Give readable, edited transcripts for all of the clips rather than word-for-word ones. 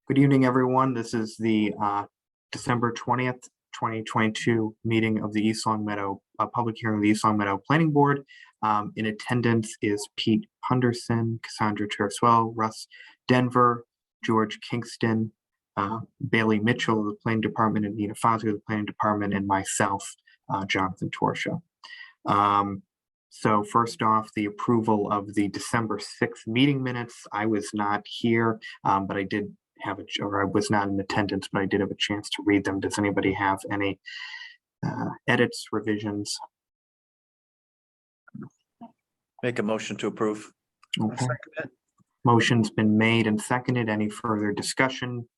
Good evening, everyone. This is the December 20th, 2022 meeting of the East Long Meadow, public hearing of the East Long Meadow Planning Board. In attendance is Pete Punderson, Cassandra Terswell, Russ Denver, George Kingston, Bailey Mitchell of the Planning Department, and Nina Fazio of the Planning Department, and myself, Jonathan Torsha. So first off, the approval of the December 6th meeting minutes. I was not here, but I did have I was not in attendance, but I did have a chance to read them. Does anybody have any edits, revisions? Make a motion to approve. Okay. Motion's been made and seconded. Any further discussion?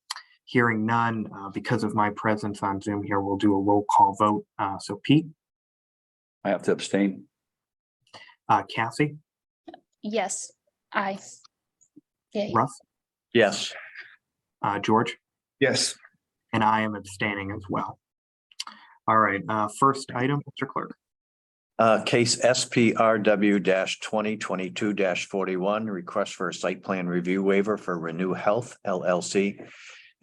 Hearing none, because of my presence on Zoom here, we'll do a roll call vote. So Pete? I have to abstain. Cassie? Yes, aye. Yay. Russ? Yes. George? Yes. And I am abstaining as well. All right, first item, Mr. Clerk. Case SPRW 2022-41, request for a site plan review waiver for Renew Health LLC,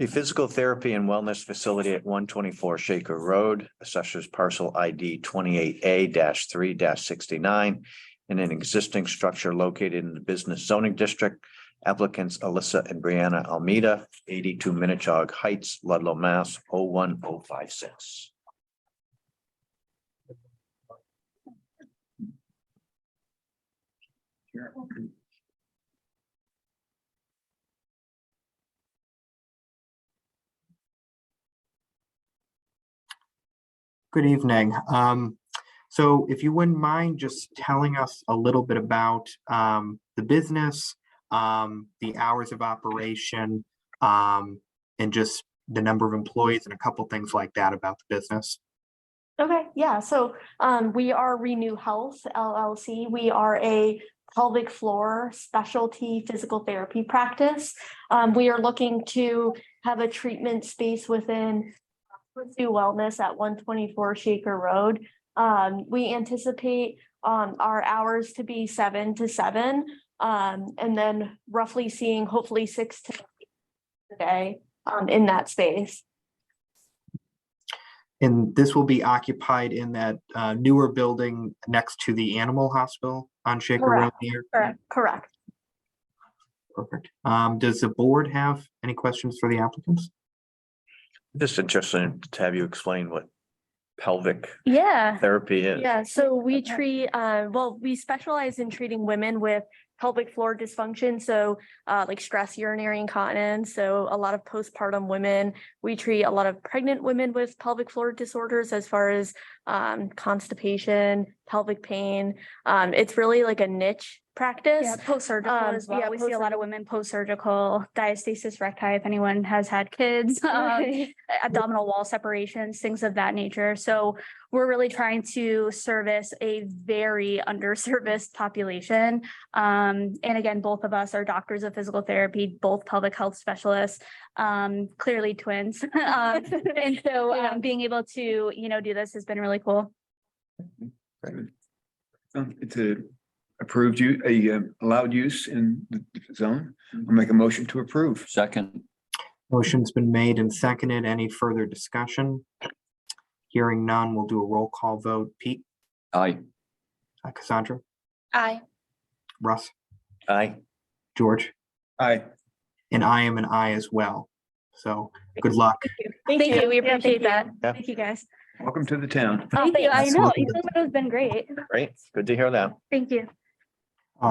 a physical therapy and wellness facility at 124 Shaker Road, assessors parcel ID 28A-3-69, in an existing structure located in the business zoning district. Applicants Alyssa and Brianna Almeida, 82 Minnetonka Heights, Ludlow, Mass. 01056. Good evening. So if you wouldn't mind just telling us a little bit about the business, the hours of operation, and just the number of employees and a couple things like that about the business. Okay, yeah, so we are Renew Health LLC. We are a pelvic floor specialty physical therapy practice. We are looking to have a treatment space within Pursue Wellness at 124 Shaker Road. We anticipate our hours to be 7 to 7, and then roughly seeing hopefully 6 to 8 a day in that space. And this will be occupied in that newer building next to the animal hospital on Shaker Road here? Correct. Perfect. Does the board have any questions for the applicants? Just interested to have you explain what pelvic Yeah. therapy is. Yeah, so we treat, we specialize in treating women with pelvic floor dysfunction. So like stress urinary incontinence. So a lot of postpartum women. We treat a lot of pregnant women with pelvic floor disorders as far as constipation, pelvic pain. It's really like a niche practice. Yeah, post-surgical as well. yeah, We see a lot of women post-surgical, diastasis recti, if anyone has had kids, abdominal wall separations, things of that nature. So we're really trying to service a very underserviced population. And again, both of us are doctors of physical therapy, both pelvic health specialists, clearly twins. And so being able to, do this has been really cool. It's a approved allowed use in the zone. I'll make a motion to approve. Second. Motion's been made and seconded. Any further discussion? Hearing none, we'll do a roll call vote. Pete? Aye. Cassandra? Aye. Russ? Aye. George? Aye. And I am an I as well. So good luck. Thank you. We appreciate that. Yeah. Thank you, guys. Welcome to the town. Thank you. I know. Absolutely. East Long has been great. Great. Good to hear that. Thank you.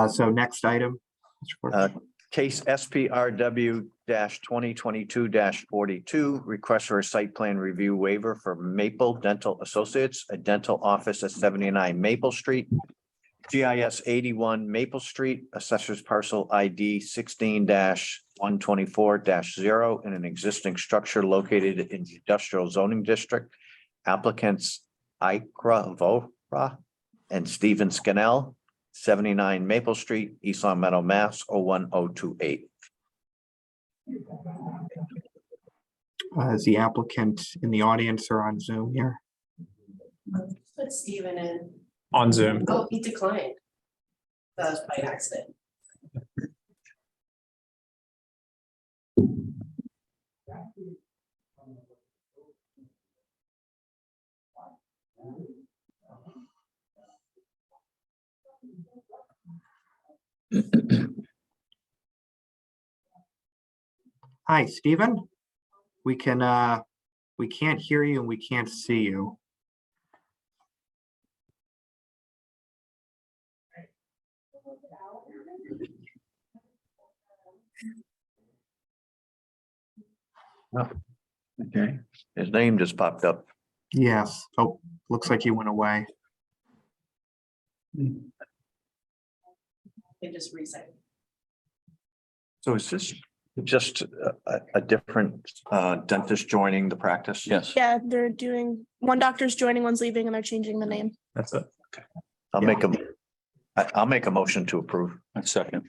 So next item. Mr. Clerk. Case SPRW 2022-42, request for a site plan review waiver for Maple Dental Associates, a dental office at 79 Maple Street, GIS 81 Maple Street, assessors parcel ID 16-124-0, in an existing structure located in the industrial zoning district. Applicants Ikra Vora and Stephen Scannell, 79 Maple Street, East Long Meadow, Mass. 01028. Is the applicant in the audience or on Zoom here? Put Steven in. On Zoom. Oh, he declined. That was by accident. Hi, Stephen. We we can't hear you and we can't see you. Okay. His name just popped up. Yes. Oh, looks like you went away. They just reset. So is this just a different dentist joining the practice? Yes. Yeah, they're doing, one doctor's joining, one's leaving, and they're changing the name. That's it. I'll make a motion to approve. A second.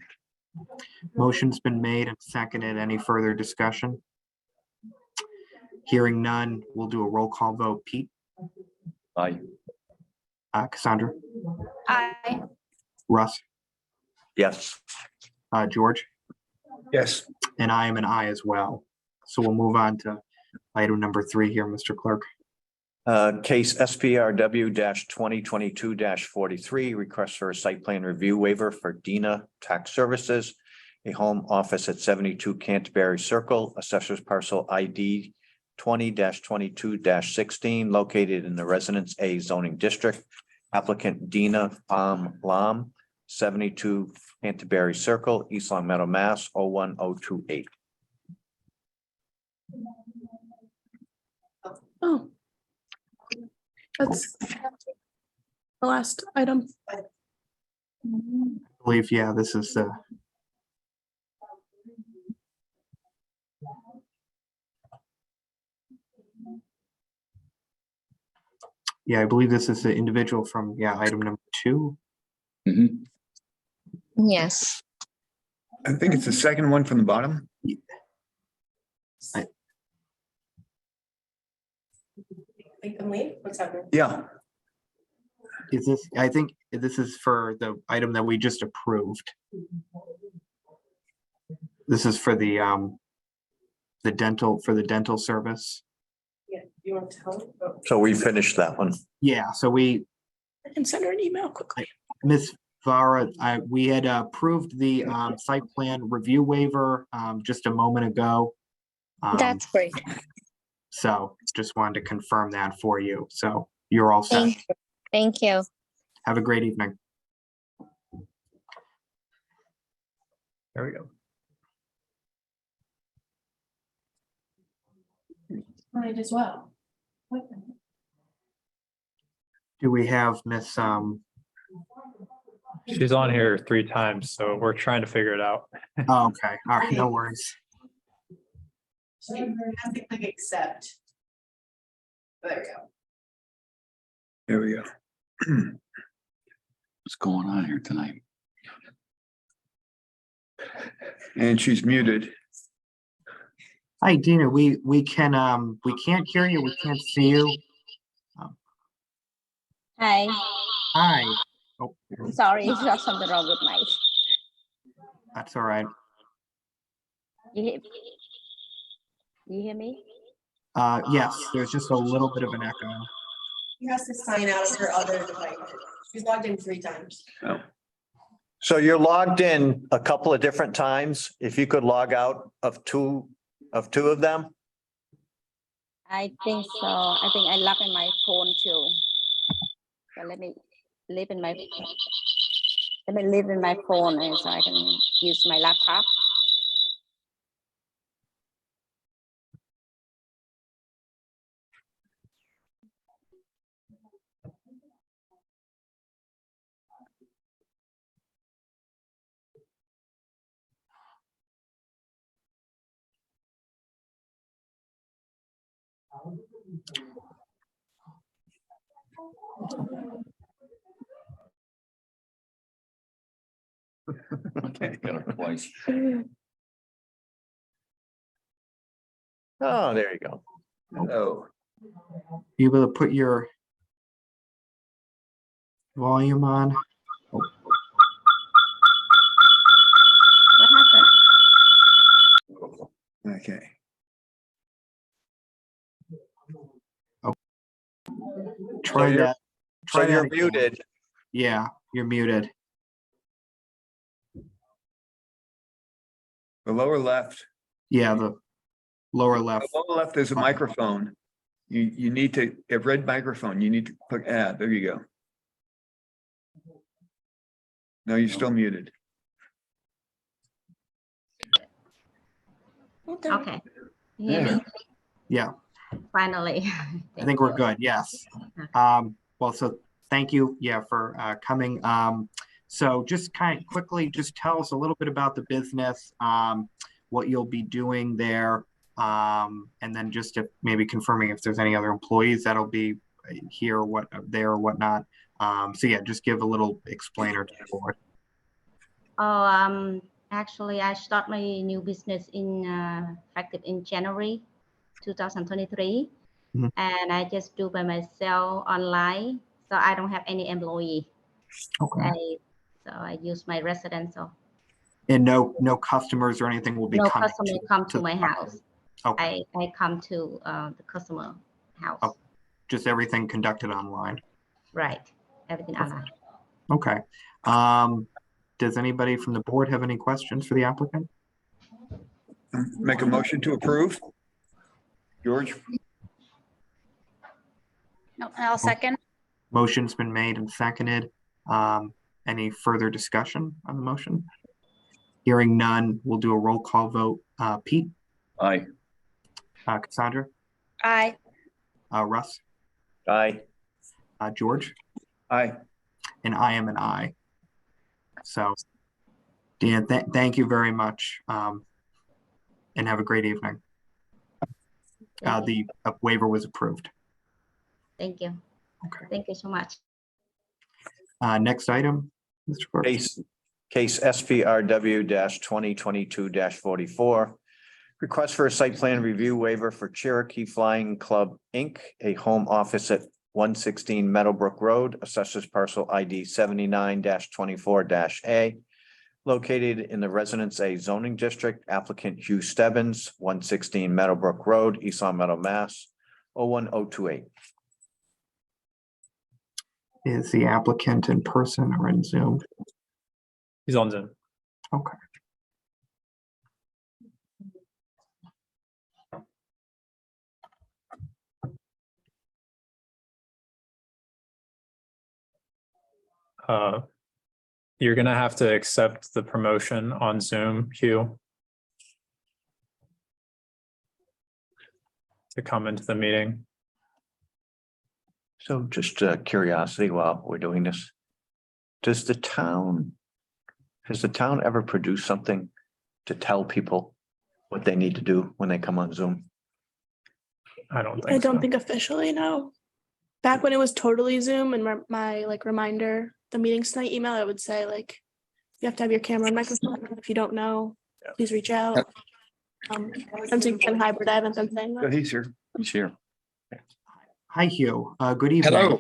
Motion's been made and seconded. Any further discussion? Hearing none, we'll do a roll call vote. Pete, Aye. Cassandra, Aye. Russ, Yes. George, Yes. and I am an I as well. So we'll move on to item number 3 here, Mr. Clerk. Case SPRW 2022 43, request for a site plan review waiver for Dina Tax Services, a home office at 72 Canterbury Circle, assessors parcel ID 20-22-16, located in the Residence A zoning district. Applicant Dina Lam, 72 Canterbury Circle, East Long Meadow, Mass. 01028. Oh. That's the last item. I believe, yeah, this is the. Yeah, I believe this is the individual from, yeah, item number 2. Mhm. Yes, I think it's the second one from the bottom. Make them leave? What's happening? Yeah. Is this, I think this is for the item that we just approved. This is for the dental service. Yeah, you want to tell me? Oh, So we finished that one. Yeah, so we, I can send her an email quickly. Ms. Vara, we had approved the site plan review waiver just a moment ago. that's great. So just wanted to confirm that for you. So you're all set. Thank you. Have a great evening. There we go. Might as well. What? Do we have Miss, She's on here 3 times, so we're trying to figure it out. oh, okay, all right, no worries. So you have to click accept. There we go. There we go. What's going on here tonight? And she's muted. Hi, Dina, we can't hear you, we can't see you. Hi, Hi. Oh, sorry, it's just something wrong with my, that's all right. you hear me? Yes, there's just a little bit of an echo. She has to sign out of her other device. She's logged in 3 times. So you're logged in a couple of different times. If you could log out of two of them. I think so. I think I lock in my phone too. So let me leave in my phone and so I can use my laptop. Okay, got it twice. Oh, there you go. Oh, You able to put your volume on? What happened? okay. Try you're- that. So Try that you're again. muted. Yeah, you're muted. The lower left, Yeah, the lower left. the lower left, there's a microphone. You need to, a red microphone, you need to click add, there you go. No, you're still muted. Okay. Hear me? Yeah, Finally. I think we're good. Yes. Well, so thank you, yeah, for coming. So just kind of quickly, just tell us a little bit about the business, what you'll be doing there, and then just to maybe confirming if there's any other employees that'll be here, or what there or whatnot. So yeah, just give a little explainer to the board. Oh, actually, I start my new business effective in January 2023. Mhm. And I just do by myself online. So I don't have any employee. Okay. So I use my residential. And no customers or anything will be No coming customer come to my the house. Okay, I come to the customer house. Oh. Just everything conducted online. Right. Everything online. Okay. Does anybody from the board have any questions for the applicant? Make a motion to approve. George, No, I'll second. Motion's been made and seconded. Any further discussion on the motion? Hearing none, we'll do a roll call vote. Pete, Aye. Cassandra, Aye. Russ, Aye. George, aye. and I am an aye. So, Dan, thank you very much, and have a great evening. The waiver was approved. Thank you. Okay. Thank you so much. Next item, Mr. Clerk. Case SPRW 2022-44. Request for a site plan review waiver for Cherokee Flying Club, Inc., a home office at 116 Meadowbrook Road, assessors parcel ID 79-24-A, located in the Residence A zoning district. Applicant Hugh Stebbins, 116 Meadowbrook Road, East Long Meadow, Mass. 01028. Is the applicant in person or in Zoom? He's on Zoom. Okay. You're gonna have to accept the promotion on Zoom, Hugh, to come into the meeting. So just curiosity while we're doing this. Has the town ever produced something to tell people what they need to do when they come on Zoom? I don't think I don't so. think officially, no. Back when it was totally Zoom and my like reminder, the meetings tonight email, I would say like, you have to have your camera and microphone. If you don't know, please reach out. Since we've been hybrid, I haven't been saying So that. he's here. He's here. Hi, Hugh. Good evening. Hello.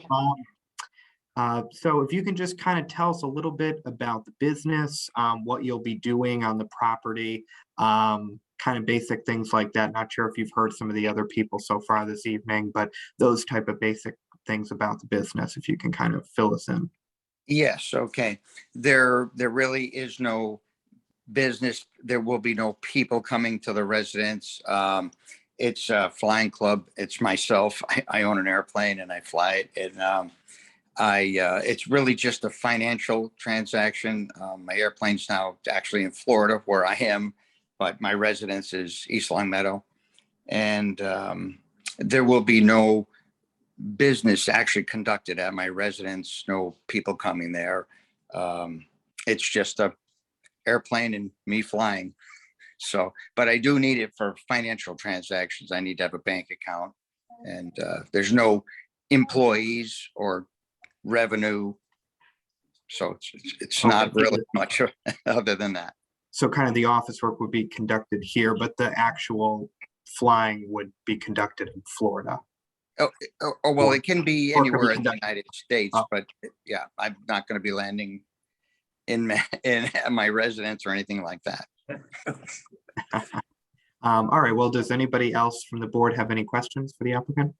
So if you can just kind of tell us a little bit about the business, what you'll be doing on the property, kind of basic things like that. Not sure if you've heard some of the other people so far this evening, but those type of basic things about the business, if you can kind of fill us in. Yes, okay. There really is no business. There will be no people coming to the residence. It's a flying club. It's myself. I own an airplane and I fly it. And it's really just a financial transaction. My airplane's now actually in Florida where I am, but my residence is East Long Meadow. And there will be no business actually conducted at my residence, no people coming there. It's just a airplane and me flying. So, but I do need it for financial transactions. I need to have a bank account, and there's no employees or revenue. So it's not really much other than that. So kind of the office work would be conducted here, but the actual flying would be conducted in Florida. Oh, well, it can be or could be anywhere in the conducted- United States, but yeah, I'm not going to be landing in my residence or anything like that. All right, well, does anybody else from the board have any questions for the applicant?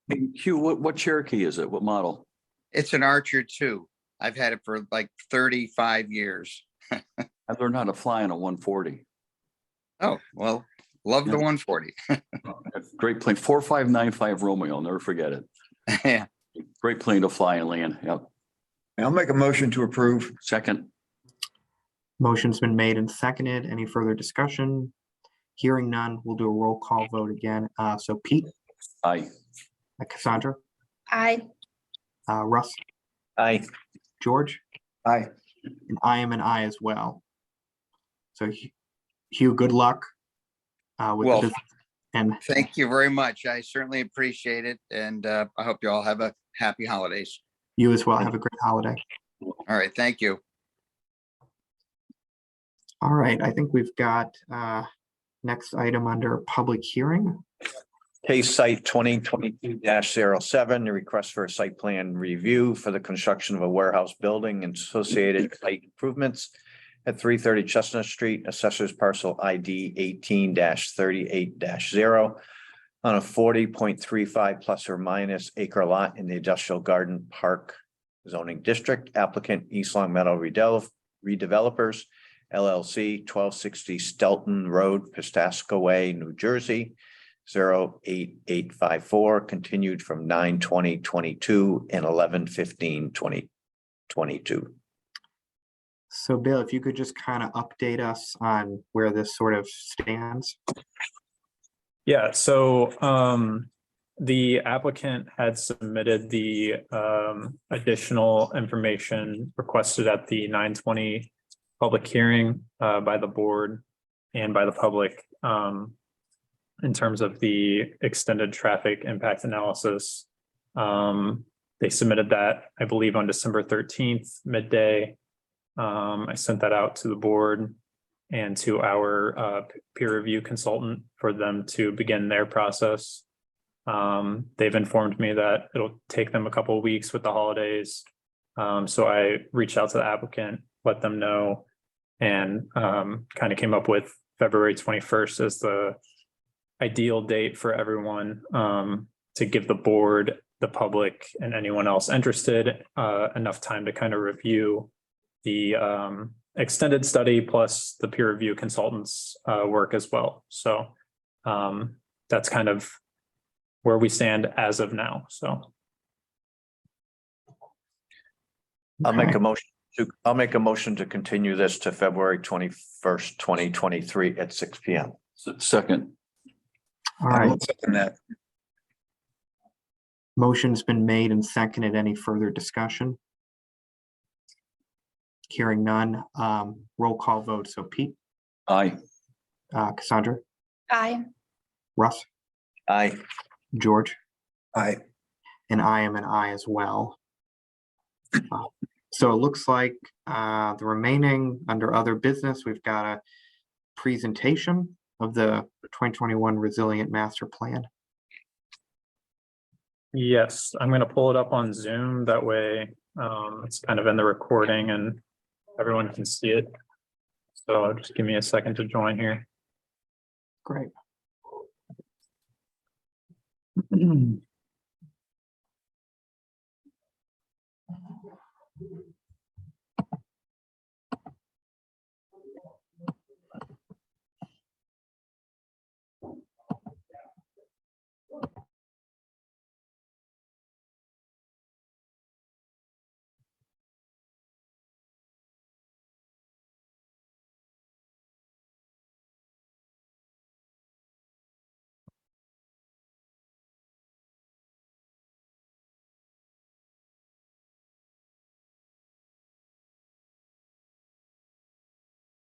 Hey, Hugh, what Cherokee is it? What model? It's an Archer 2. I've had it for like 35 years. I learned how to fly in a 140. Oh, well, love the Yeah. 140. Great plane, 4595 Romeo. I'll never forget it. Yeah. Great plane to fly and land. Yep. I'll make a motion to approve. Second, Motion's been made and seconded. Any further discussion? Hearing none, we'll do a roll call vote again. So Pete, aye. Cassandra, I, Russ, Aye. George, Aye. and I am an I as well. So Hugh, good luck. With the Well, business. And Thank you very much. I certainly appreciate it. And I hope you all have a happy holidays. you as well. Have a great holiday. All right. Thank you. All right, I think we've got next item under public hearing. Case site 2022-07, the request for a site plan review for the construction of a warehouse building and associated site improvements at 330 Chestnut Street, assessors parcel ID 18-38-0 on a 40.35 plus or minus acre lot in the Industrial Garden Park zoning district. Applicant East Long Meadow Redevelopers LLC, 1260 Stelton Road, Piscataway, New Jersey, 08854, continued from 9/20/22 and 11/15/2022. So Bill, if you could just kind of update us on where this sort of stands. Yeah, so the applicant had submitted the additional information requested at the 9/20 public hearing by the board and by the public in terms of the extended traffic impact analysis. They submitted that, I believe, on December 13th, midday. I sent that out to the board and to our peer review consultant for them to begin their process. They've informed me that it'll take them a couple of weeks with the holidays. So I reached out to the applicant, let them know, and kind of came up with February 21st as the ideal date for everyone to give the board, the public, and anyone else interested enough time to kind of review the extended study plus the peer review consultants work as well. So that's kind of where we stand as of now. So I'll make a motion to continue this to February 21st, 2023 at 6 p.m. Second, All I right, will second that. motion's been made and seconded. Any further discussion? Hearing none, roll call vote. So Pete, aye. Cassandra, I, Russ, Aye. George, Aye. and I am an I as well. So it looks like the remaining under other business, we've got a presentation of the 2021 Resilient Master Plan. yes, I'm going to pull it up on Zoom. That way it's kind of in the recording and everyone can see it. So just give me a second to join here. Great.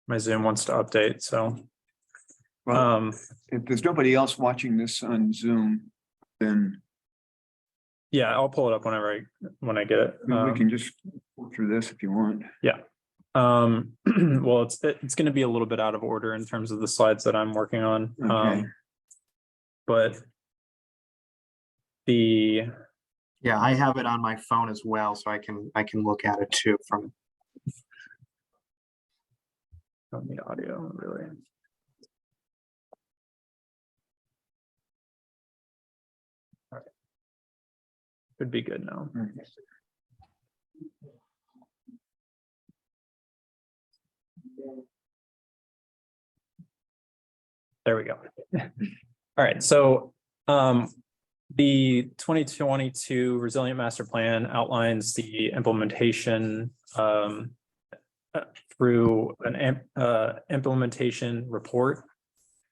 My Zoom wants to update, so Well, if there's nobody else watching this on Zoom, then yeah, I'll pull it up when I get it. we can just go through this if you want. Well, it's going to be a little bit out of order in terms of the slides that I'm working on. Okay. But Yeah, I have it on my phone as well, so I can look at it too from the audio, really. Should be good now. There we go. All right, so the 2022 Resilient Master Plan outlines the implementation through an implementation report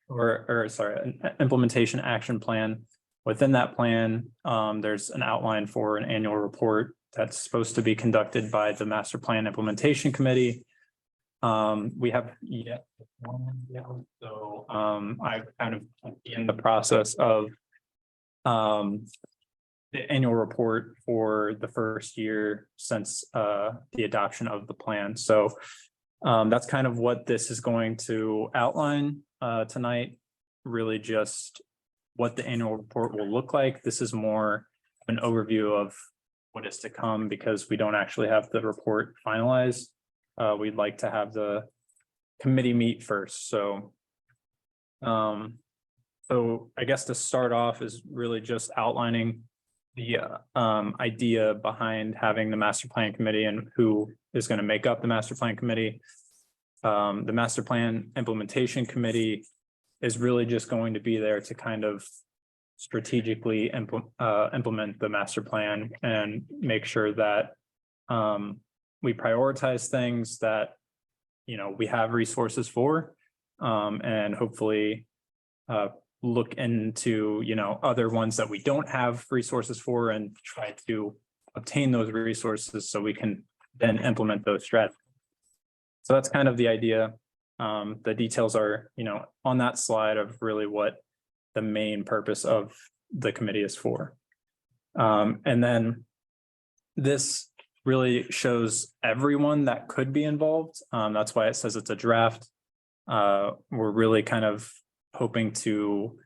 or sorry, an implementation action plan. Within that plan, there's an outline for an annual report that's supposed to be conducted by the Master Plan Implementation Committee. We have yet one, so I kind of in the process of the annual report for the first year since the adoption of the plan. So that's kind of what this is going to outline tonight, really just what the annual report will look like. This is more an overview of what is to come because we don't actually have the report finalized. We'd like to have the committee meet first. So I guess to start off is really just outlining the idea behind having the master plan committee and who is going to make up the master plan committee. The master plan implementation committee is really just going to be there to kind of strategically implement the master plan and make sure that we prioritize things that, you know, we have resources for, and hopefully look into, you know, other ones that we don't have resources for and try to obtain those resources so we can then implement those strategies. So that's kind of the idea. The details are, you know, on that slide of really what the main purpose of the committee is for. And then this really shows everyone that could be involved. That's why it says it's a draft. We're really kind of hoping to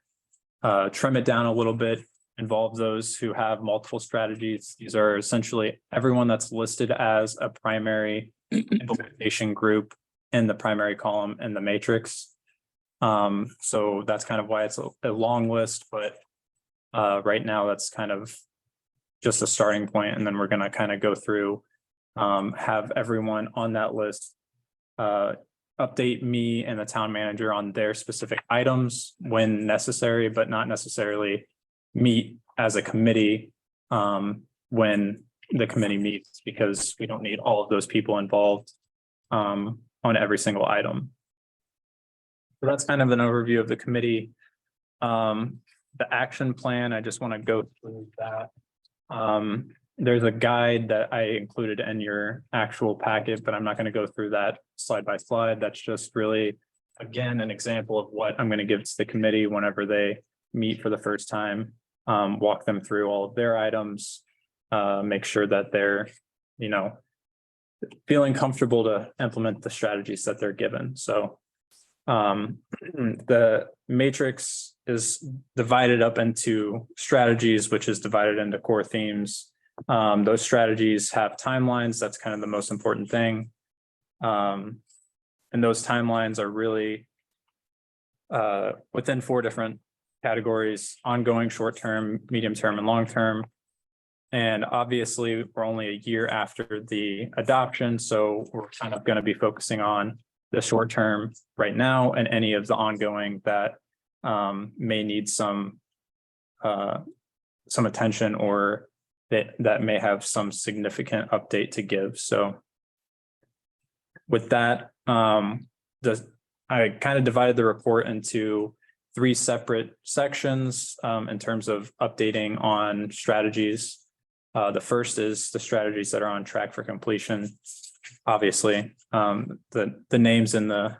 trim it down a little bit, involve those who have multiple strategies. These are essentially everyone that's listed as a primary implementation group in the primary column in the matrix. So that's kind of why it's a long list, but right now that's kind of just a starting point, and then we're going to kind of go through, have everyone on that list update me and the town manager on their specific items when necessary, but not necessarily meet as a committee when the committee meets, because we don't need all of those people involved on every single item. So that's kind of an overview of the committee. The action plan, I just want to go through that. There's a guide that I included in your actual packet, but I'm not going to go through that slide by slide. That's just really, again, an example of what I'm going to give to the committee whenever they meet for the first time, walk them through all of their items, make sure that they're, you know, feeling comfortable to implement the strategies that they're given. So the matrix is divided up into strategies, which is divided into core themes. Those strategies have timelines. That's kind of the most important thing. And those timelines are really within 4 different categories: ongoing, short-term, medium-term, and long-term. And obviously, we're only a year after the adoption, so we're kind of going to be focusing on the short-term right now and any of the ongoing that may need some attention, or that may have some significant update to give. So with that, I kind of divided the report into 3 separate sections in terms of updating on strategies. The first is the strategies that are on track for completion. Obviously, the names in the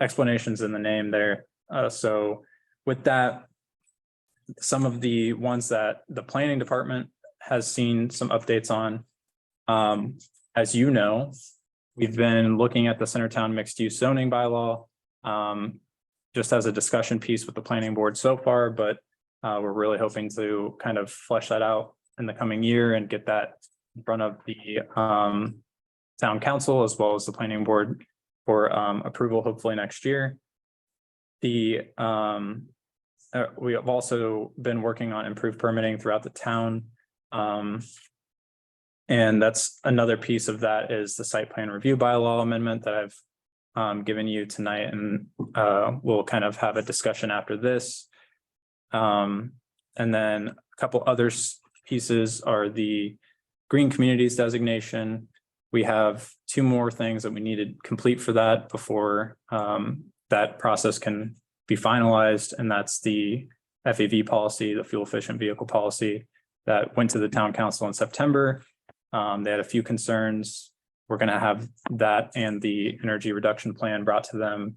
explanations in the name there. So with that, some of the ones that the planning department has seen some updates on. As you know, we've been looking at the Centertown mixed use zoning bylaw just as a discussion piece with the planning board so far, but we're really hoping to kind of flesh that out in the coming year and get that in front of the town council as well as the planning board for approval, hopefully next year. We have also been working on improved permitting throughout the town. And that's another piece of that is the site plan review bylaw amendment that I've given you tonight, and we'll kind of have a discussion after this. And then a couple other pieces are the green communities designation. We have 2 more things that we need to complete for that before that process can be finalized, and that's the FEV policy, the fuel efficient vehicle policy that went to the town council in September. They had a few concerns. We're going to have that and the energy reduction plan brought to them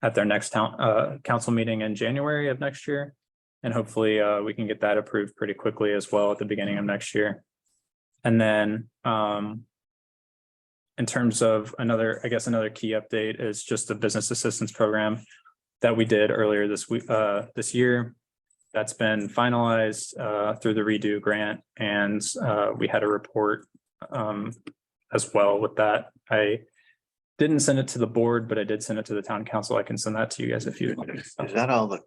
at their next town council meeting in January of next year. And hopefully we can get that approved pretty quickly as well at the beginning of next year. And then in terms of another key update is just the business assistance program that we did earlier this week, this year. That's been finalized through the redo grant, and we had a report as well with that. I didn't send it to the board, but I did send it to the town council. I can send that to you guys if you. Is that all the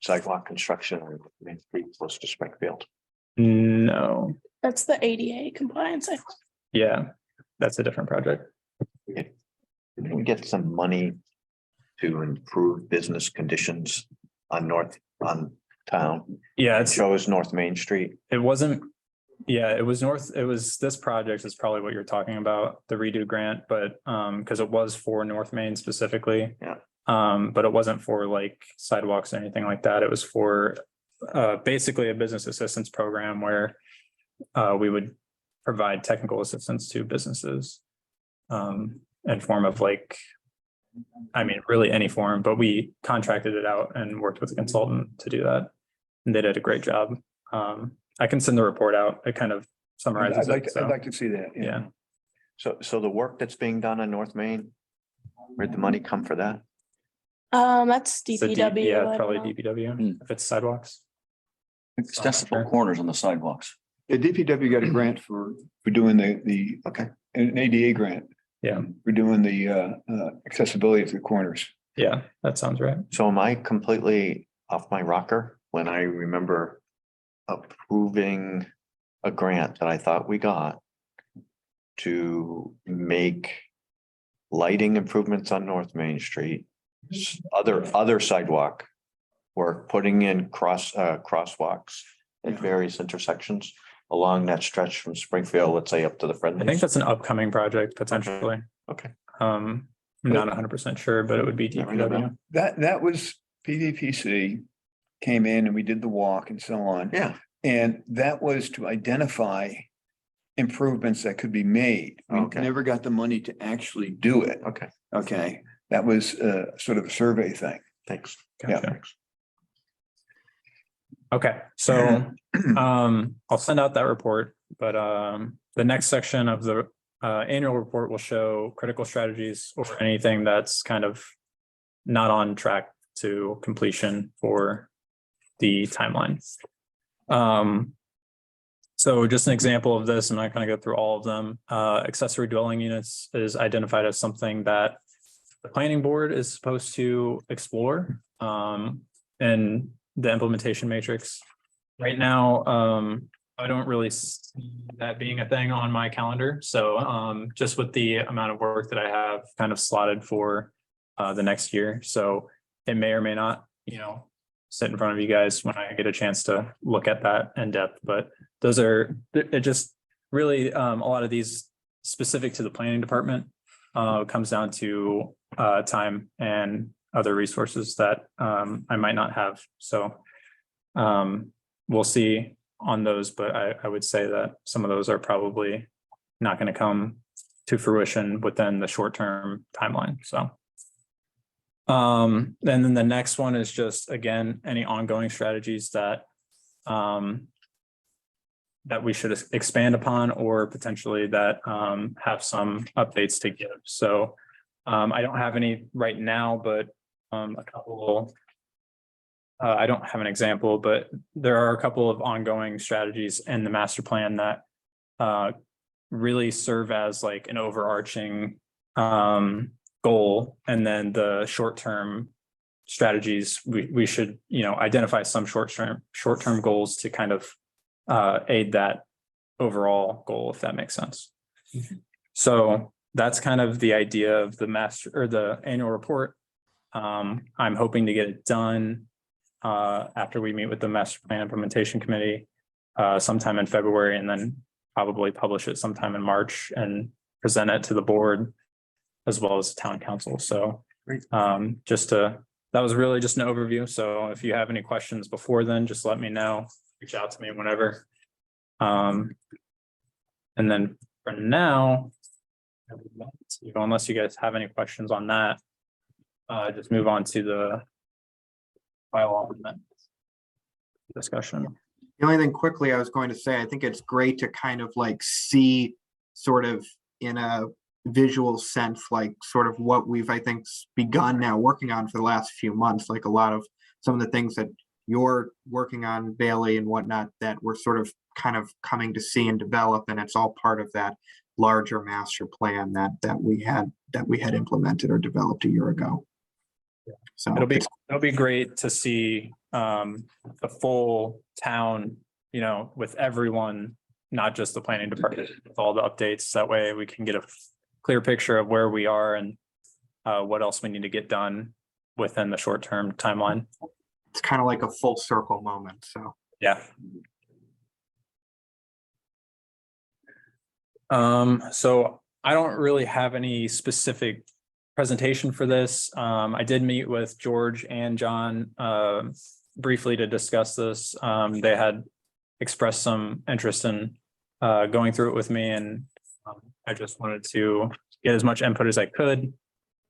sidewalk construction on Main Street close to Springfield? No, That's the ADA compliance. yeah, that's a different project. Did we get some money to improve business conditions on town? Yeah, It shows North Main Street. it wasn't, yeah, it was this project is probably what you're talking about, the redo grant, but because it was for North Main specifically. Yeah. But it wasn't for like sidewalks or anything like that. It was for basically a business assistance program where we would provide technical assistance to businesses in form of like, I mean, really any form, but we contracted it out and worked with a consultant to do that. And they did a great job. I can send the report out. It kind of summarizes it. I'd like to see that. Yeah. So the work that's being done on North Main, where'd the money come for that? That's It's a DPW. Yeah, I probably don't know. DPW, if it's sidewalks. Accessible corners on the sidewalks. The DPW got a grant for doing the Okay. an ADA grant. Yeah. For doing the accessibility of the corners. Yeah, that sounds right. So am I completely off my rocker when I remember approving a grant that I thought we got to make lighting improvements on North Main Street, other sidewalk work, putting in crosswalks at various intersections along that stretch from Springfield, let's say up to the I Friendlies? think that's an upcoming project potentially. Okay. I'm not 100% sure, but it would be Yeah, I know DPW. That was PVPC came in and we did the walk and so on. Yeah, And that was to identify improvements that could be made. We Okay. never got the money to actually do it. okay, Okay, that was sort of a survey thing. thanks. Yeah. Gotcha. Okay, so I'll send out that report, but the next section of the annual report will show critical strategies or anything that's kind of not on track to completion for the timeline. So just an example of this, I'm not going to go through all of them. Accessory dwelling units is identified as something that the planning board is supposed to explore and the implementation matrix. Right now, I don't really see that being a thing on my calendar. So just with the amount of work that I have kind of slotted for the next year. So it may or may not, sit in front of you guys when I get a chance to look at that in depth. But those are, it just really, a lot of these specific to the planning department comes down to time and other resources that I might not have. So we'll see on those, but I would say that some of those are probably not going to come to fruition within the short-term timeline. So and then the next one is just, again, any ongoing strategies that that we should expand upon or potentially that have some updates to give. So I don't have any right now, but a couple, I don't have an example, but there are a couple of ongoing strategies in the master plan that really serve as like an overarching goal. And then the short-term strategies, we should, identify some short-term goals to kind of aid that overall goal, if that makes sense. So that's kind of the idea of the master or the annual report. I'm hoping to get it done after we meet with the master plan implementation committee sometime in February, and then probably publish it sometime in March and present it to the board as well as the town council. So that was really just an overview. So if you have any questions before then, just let me know. Reach out to me whenever. And then for now, unless you guys have any questions on that, just move on to the bylaw amendment discussion. The only thing quickly I was going to say, I think it's great to kind of like see sort of in a visual sense, like sort of what we've, I think, begun now working on for the last few months, like a lot of some of the things that you're working on, Bailey, and whatnot, that we're sort of kind of coming to see and develop, and it's all part of that larger master plan that we had implemented or developed a year ago. So It'll be great to see the full town, you know, with everyone, not just the planning department, with all the updates. That way we can get a clear picture of where we are and what else we need to get done within the short-term timeline. It's kind of like a full circle moment. So yeah. So I don't really have any specific presentation for this. I did meet with George and John briefly to discuss this. They had expressed some interest in going through it with me, and I just wanted to get as much input as I could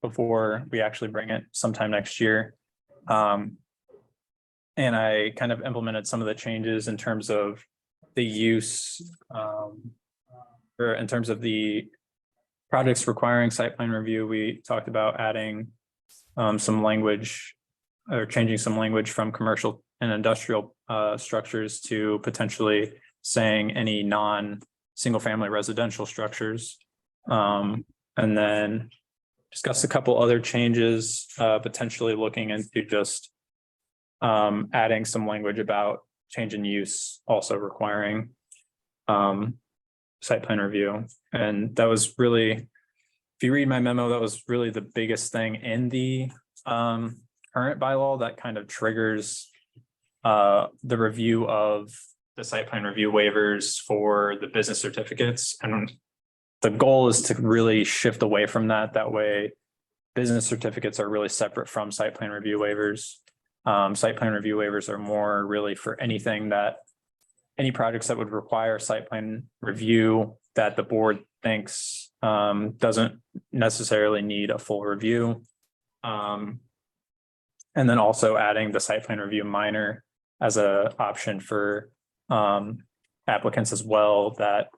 before we actually bring it sometime next year. And I kind of implemented some of the changes in terms of the use, or in terms of the projects requiring site plan review. We talked about adding some language or changing some language from commercial and industrial structures to potentially saying any non-single family residential structures. And then discuss a couple other changes, potentially looking into just adding some language about change in use, also requiring site plan review. And that was really, if you read my memo, that was really the biggest thing in the current bylaw that kind of triggers the review of the site plan review waivers for the business certificates. And the goal is to really shift away from that. That way, business certificates are really separate from site plan review waivers. Site plan review waivers are more really for anything that any projects that would require site plan review that the board thinks doesn't necessarily need a full review. And then also adding the site plan review minor as an option for applicants as well. That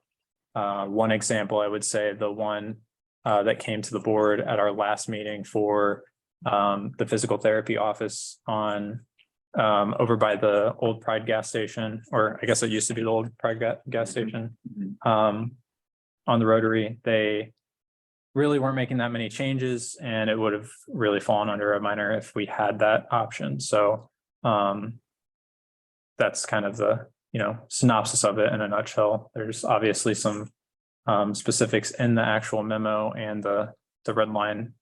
one example, I would say the one that came to the board at our last meeting for the physical therapy office on over by the old Pride gas station, or I guess it used to be the old Pride gas station on the Rotary. They really weren't making that many changes, and it would have really fallen under a minor if we had that option. So that's kind of the, you know, synopsis of it in a nutshell. There's obviously some specifics in the actual memo and the red line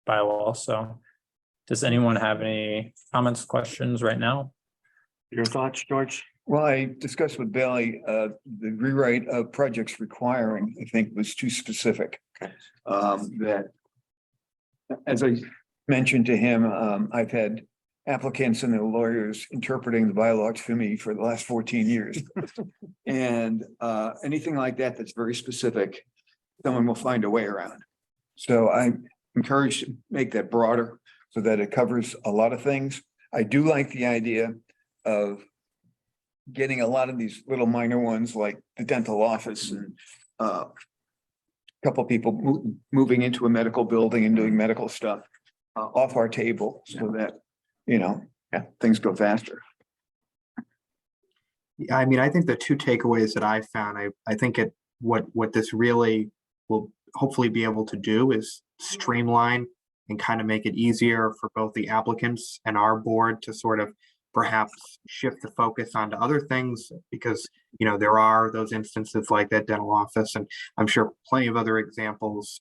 bylaw. So does anyone have any comments, questions right now? Your thoughts, George? Well, I discussed with Bailey, the rewrite of projects requiring, I think, was too specific. That, as I mentioned to him, I've had applicants and their lawyers interpreting the bylaws for me for the last 14 years. And anything like that that's very specific, someone will find a way around. So I'm encouraged to make that broader so that it covers a lot of things. I do like the idea of getting a lot of these little minor ones like the dental office and a couple people moving into a medical building and doing medical stuff off our table so that, you know, things go faster. Yeah, I mean, I think the two takeaways that I found, I think what this really will hopefully be able to do is streamline and kind of make it easier for both the applicants and our board to sort of perhaps shift the focus onto other things because, you know, there are those instances like that dental office, and I'm sure plenty of other examples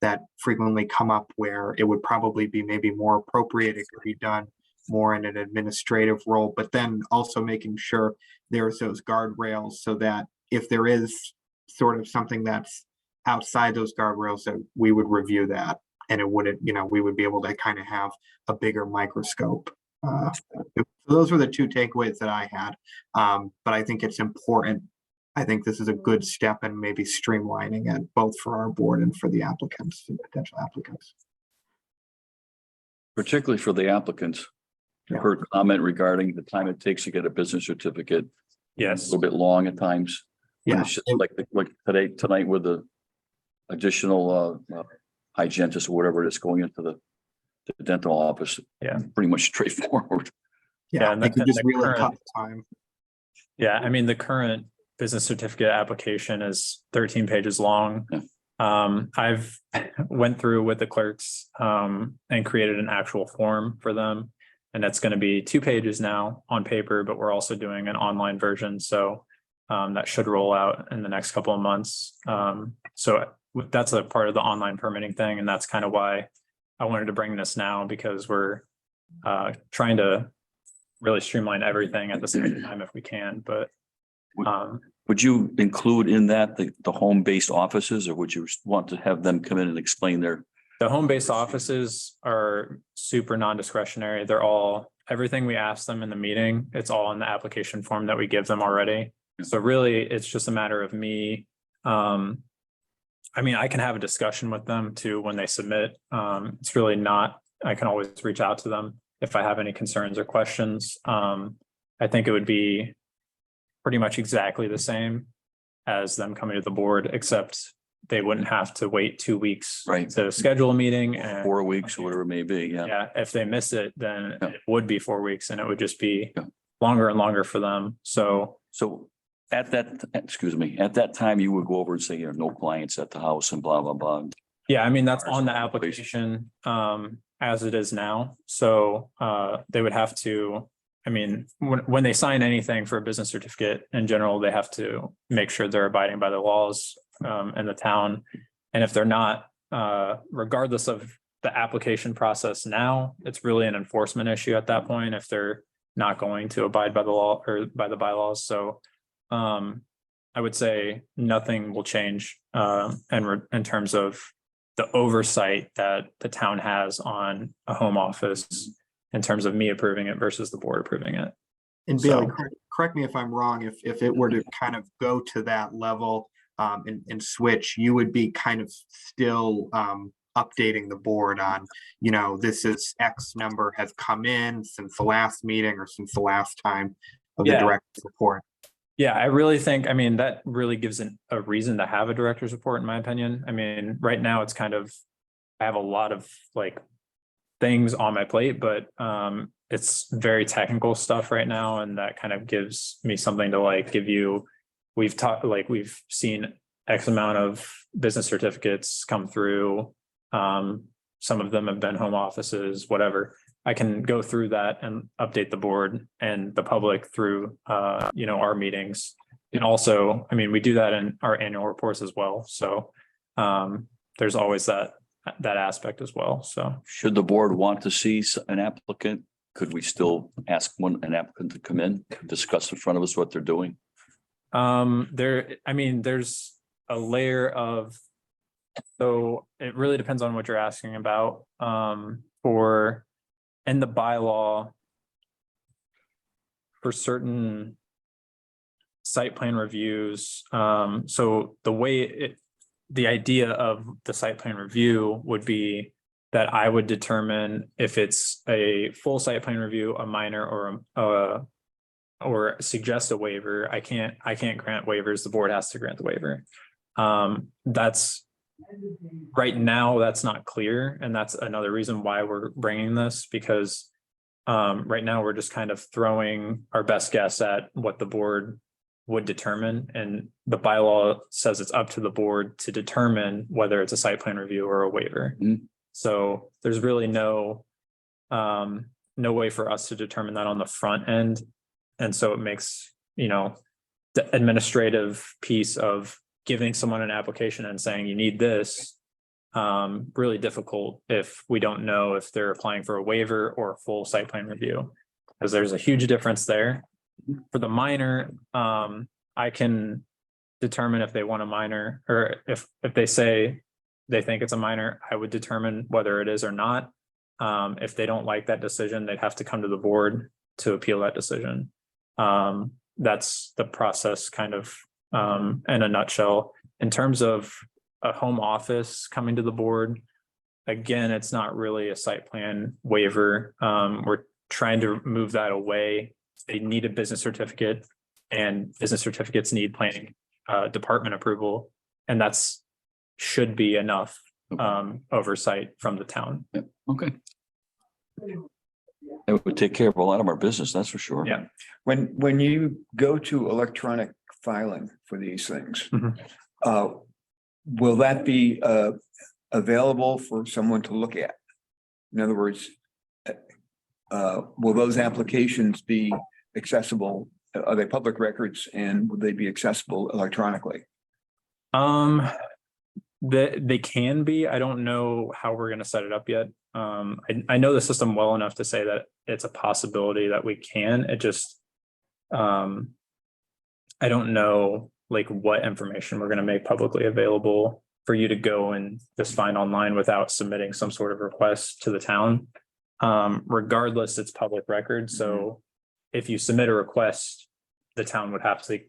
that frequently come up where it would probably be maybe more appropriate. It could be done more in an administrative role, but then also making sure there's those guardrails so that if there is sort of something that's outside those guardrails, that we would review that and it wouldn't, you know, we would be able to kind of have a bigger microscope. So those were the two takeaways that I had. But I think it's important. I think this is a good step in maybe streamlining it both for our board and for the applicants and potential applicants. Particularly for the applicants. Yeah. I've heard comment regarding the time it takes to get a business certificate, a Yes. little bit long at times. When Yeah, it's just like tonight with the additional hygienist or whatever it is going into the dental office. Yeah. Pretty much straightforward. yeah, and they the- could and just the really current- cut the time. Yeah, I mean, the current business certificate application is 13 pages long. Yeah. I've went through with the clerks and created an actual form for them. And that's going to be 2 pages now on paper, but we're also doing an online version. So that should roll out in the next couple of months. So that's a part of the online permitting thing. And that's kind of why I wanted to bring this now, because we're trying to really streamline everything at the same time if we can, but Would you include in that the home-based offices, or would you want to have them come in and explain their? the home-based offices are super non-discretionary. They're all, everything we ask them in the meeting, it's all in the application form that we give them already. So really, it's just a matter of me. I mean, I can have a discussion with them too when they submit. It's really not, I can always reach out to them if I have any concerns or questions. I think it would be pretty much exactly the same as them coming to the board, except they wouldn't have to wait 2 weeks Right. to schedule a meeting and 4 weeks or whatever it may be, yeah. yeah, if they miss it, then Yeah. it would be 4 weeks and it would just be Yeah. longer and longer for them. So So at that time, you would go over and say, you know, no clients at the house and blah, blah, blah. yeah, I mean, that's Ours on the are application as it is now. So they would have to, I mean, when they sign anything for a business certificate in general, they have to make sure they're abiding by the laws in the town. And if they're not, regardless of the application process now, it's really an enforcement issue at that point if they're not going to abide by the law or by the bylaws. So I would say nothing will change in terms of the oversight that the town has on a home office in terms of me approving it versus the board approving it. And Bailey, So- correct me if I'm wrong, if it were to kind of go to that level and switch, you would be kind of still updating the board on, you know, this is X number has come in since the last meeting or since the last time of the Yeah. director's report. Yeah, I really think, I mean, that really gives a reason to have a director's report, in my opinion. I mean, right now it's kind of, I have a lot of like things on my plate, but it's very technical stuff right now. And that kind of gives me something to like give you, we've seen X amount of business certificates come through. Some of them have been home offices, whatever. I can go through that and update the board and the public through, you know, our meetings. And also, I mean, we do that in our annual reports as well. So there's always that aspect as well. So Should the board want to see an applicant? Could we still ask an applicant to come in, discuss in front of us what they're doing? I mean, there's a layer of, so it really depends on what you're asking about. For in the bylaw, for certain site plan reviews, so the idea of the site plan review would be that I would determine if it's a full site plan review, a minor, or suggest a waiver. I can't grant waivers. The board has to grant the waiver. That's right now, that's not clear. And that's another reason why we're bringing this, because right now we're just kind of throwing our best guess at what the board would determine. And the bylaw says it's up to the board to determine whether it's a site plan review or a waiver. Mhm. So there's really no no way for us to determine that on the front end. And so it makes, the administrative piece of giving someone an application and saying you need this really difficult if we don't know if they're applying for a waiver or a full site plan review. Because there's a huge difference there. For the minor, I can determine if they want a minor, or if they say they think it's a minor, I would determine whether it is or not. If they don't like that decision, they'd have to come to the board to appeal that decision. That's the process kind of in a nutshell. In terms of a home office coming to the board, again, it's not really a site plan waiver. We're trying to move that away. They need a business certificate, and business certificates need planning department approval, and that's should be enough oversight from the town. Yeah, okay. It would take care of a lot of our business, that's for sure. Yeah. When you go to electronic filing for these things, will that be available for someone to look at? In other words, will those applications be accessible? Are they public records, and will they be accessible electronically? They can be. I don't know how we're going to set it up yet. I know the system well enough to say that it's a possibility that we can. It just, I don't know like what information we're going to make publicly available for you to go and just find online without submitting some sort of request to the town. Regardless, it's public record. So if you submit a request, the town would have to,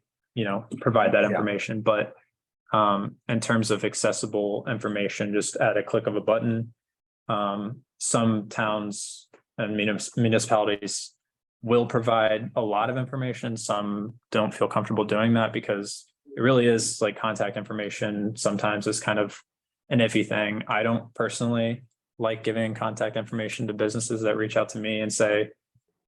provide that information. But in terms of accessible information, just at a click of a button, some towns and municipalities will provide a lot of information. Some don't feel comfortable doing that because it really is like contact information. Sometimes it's kind of an iffy thing. I don't personally like giving contact information to businesses that reach out to me and say,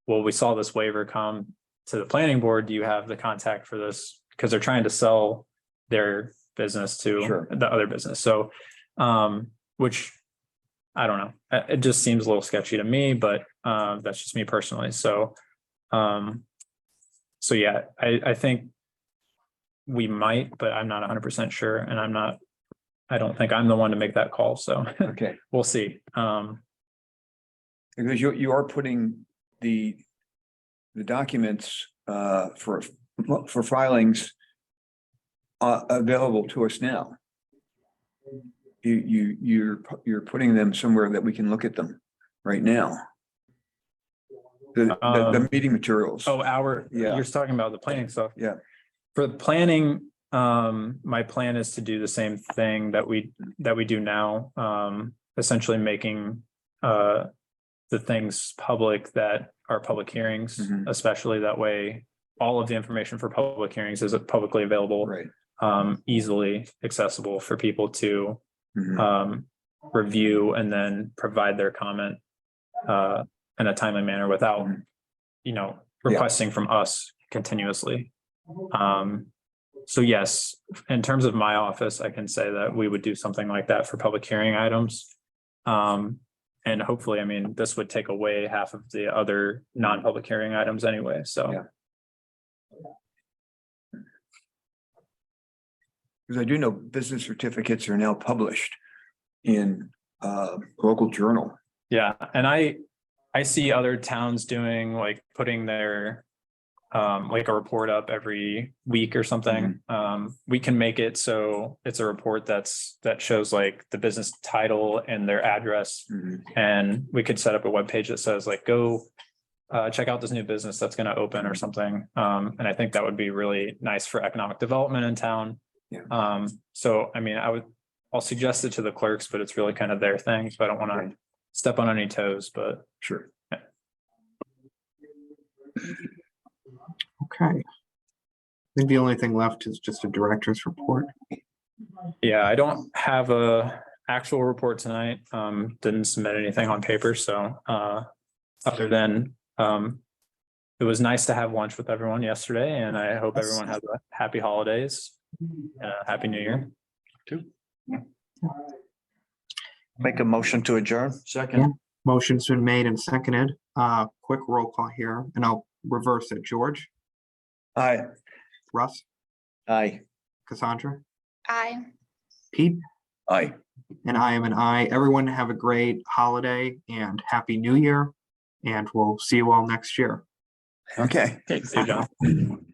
well, we saw this waiver come to the planning board. Do you have the contact for this? Because they're trying to sell their business to the other business. So, which I don't know, it just seems a little sketchy to me, but that's just me personally. So, yeah, I think we might, but I'm not 100% sure. And I don't think I'm the one to make that call. So Okay, we'll see. because you are putting the documents for filings available to us now. You're putting them somewhere that we can look at them right now. The meeting materials. Oh, Yeah. you're talking about the planning stuff. Yeah. For the planning, my plan is to do the same thing that we do now, essentially making the things public that are public hearings, especially that way. All of the information for public hearings is publicly available, Right. Easily accessible for people to review and then provide their comment in a timely manner without, requesting from us continuously. So yes, in terms of my office, I can say that we would do something like that for public hearing items. And hopefully, this would take away half of the other non-public hearing items anyway, so. Yeah. Because I do know business certificates are now published in local journal. Yeah, and I see other towns doing like putting their like a report up every week or something. We can make it so it's a report that shows like the business title and their address. And we could set up a web page that says like, go check out this new business that's going to open or something. And I think that would be really nice for economic development in town. Yeah. So I'll suggest it to the clerks, but it's really kind of their thing. So I don't want to step on any toes, but Sure. Okay. I think the only thing left is just a director's report. yeah, I don't have a actual report tonight. Didn't submit anything on paper. So other than it was nice to have lunch with everyone yesterday, and I hope everyone has a happy holidays. Happy New Year. Make a motion to adjourn. Second. Motion's been made and seconded. Quick roll call here, and I'll reverse it. George, Aye. Russ, Aye. Cassandra, Aye. Pete, Aye. and I am an aye. Everyone have a great holiday and happy new year, and we'll see you all next year. Okay. Okay, see you, John.